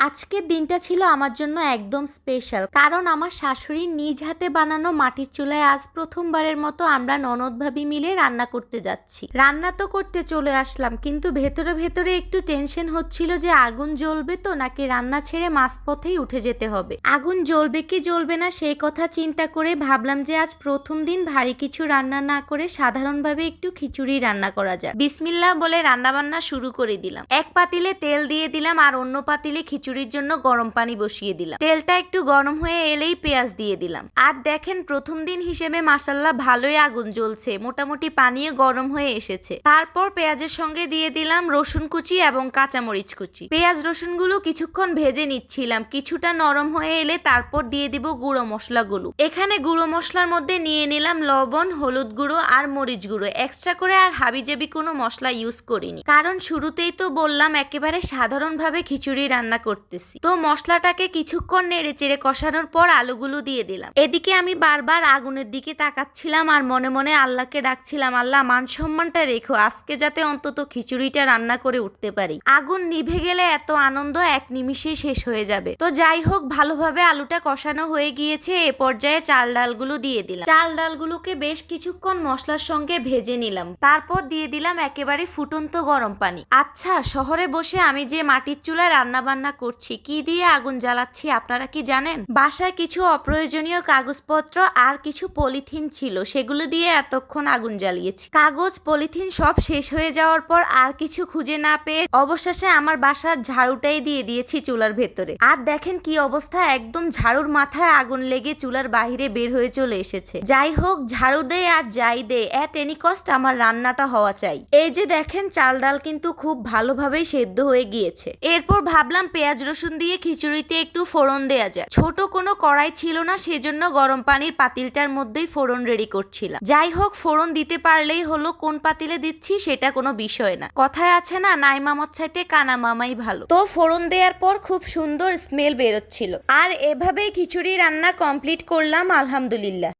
আজকের দিনটা ছিল আমার জন্য একদম স্পেশাল, কারণ আমার শাশুড়ির নিজ হাতে বানানো মাটির চুলায় আজ প্রথমবারের মতো আমরা ননদ ভাবি মিলে রান্না করতে যাচ্ছি। রান্না তো করতে চলে আসলাম, কিন্তু ভেতরে ভেতরে একটু টেনশন হচ্ছিল যে আগুন জ্বলবে তো নাকি রান্না ছেড়ে মাঝপথেই উঠে যেতে হবে। আগুন জ্বলবে কি জ্বলবে না সেই কথা চিন্তা করে ভাবলাম যে আজ প্রথম দিন ভারী কিছু রান্না না করে সাধারণভাবে একটু খিচুড়ি রান্না করা যায়। বিসমিল্লাহ বলে রান্না বান্না শুরু করে দিলাম। এক পাতিলে তেল দিয়ে দিলাম আর অন্য পাতিলে খিচুড়ির জন্য গরম পানি বসিয়ে দিলাম। তেলটা একটু গরম হয়ে এলেই পেঁয়াজ দিয়ে দিলাম। আর দেখেন প্রথম দিন হিসেবে মাশাআল্লাহ ভালোই আগুন জ্বলছে, মোটামুটি পানিও গরম হয়ে এসেছে। তারপর পেঁয়াজের সঙ্গে দিয়ে দিলাম রসুন কুচি এবং কাঁচামরিচ কুচি। পেঁয়াজ রসুনগুলো কিছুক্ষণ ভেজে নিচ্ছিলাম, কিছুটা নরম হয়ে এলে তারপর দিয়ে দিব গুঁড়ো মশলাগুলো। এখানে গুঁড়ো মশলার মধ্যে নিয়ে নিলাম লবণ, হলুদ গুঁড়ো আর মরিচ গুঁড়ো। এক্সট্রা করে আর হাবিজাবি কোনো মশলা ইউজ করিনি, কারণ শুরুতেই তো বললাম একেবারে সাধারণভাবে খিচুড়ি রান্না করতেছি। তো মশলাটাকে কিছুক্ষণ নেড়ে চেড়ে কষানোর পর আলুগুলো দিয়ে দিলাম। এদিকে আমি বারবার আগুনের দিকে তাকাচ্ছিলাম আর মনে মনে আল্লাহকে ডাকছিলাম, আল্লাহ মান সম্মানটা রেখো, আজকে যাতে অন্তত খিচুড়িটা রান্না করে উঠতে পারি। আগুন নিভে গেলে এত আনন্দ এক নিমিষেই শেষ হয়ে যাবে। তো যাই হোক, ভালোভাবে আলুটা কষানো হয়ে গিয়েছে। এ পর্যায়ে চাল ডালগুলো দিয়ে দিলাম। চাল ডালগুলোকে বেশ কিছুক্ষণ মশলার সঙ্গে ভেজে নিলাম। তারপর দিয়ে দিলাম একেবারে ফুটন্ত গরম পানি। আচ্ছা, শহরে বসে আমি যে মাটির চুলায় রান্না বান্না করছি, কি দিয়ে আগুন জ্বালাচ্ছি আপনারা কি জানেন? বাসায় কিছু অপ্রয়োজনীয় কাগজপত্র আর কিছু পলিথিন ছিল, সেগুলো দিয়ে এতক্ষণ আগুন জ্বালিয়েছি। কাগজ পলিথিন সব শেষ হয়ে যাওয়ার পর আর কিছু খুঁজে না পেয়ে অবশেষে আমার বাসার ঝাড়ুটাই দিয়ে দিয়েছি চুলার ভেতরে। আর দেখেন কি অবস্থা, একদম ঝাড়ুর মাথায় আগুন লেগে চুলার বাহিরে বের হয়ে চলে এসেছে। যাই হোক, ঝাড়ু দে আর যাই দে, এট এনি কস্ট আমার রান্নাটা হওয়া চাই। এই যে দেখেন চাল ডাল কিন্তু খুব ভালোভাবেই সেদ্ধ হয়ে গিয়েছে। এরপর ভাবলাম পেঁয়াজ রসুন দিয়ে খিচুড়িতে একটু ফোড়ন দেয়া যায়। ছোট কোনো কড়াই ছিল না, সেজন্য গরম পানির পাতিলটার মধ্যেই ফোড়ন রেডি করছিলাম। যাই হোক, ফোড়ন দিতে পারলেই হলো, কোন পাতিলে দিচ্ছি সেটা কোনো বিষয় না। কথায় আছে না, নাই মামার চাইতে কানা মামাই ভালো। তো ফোড়ন দেওয়ার পর খুব সুন্দর স্মেল বেরোচ্ছিল। আর এভাবেই খিচুড়ি রান্না কমপ্লিট করলাম আলহামদুলিল্লাহ।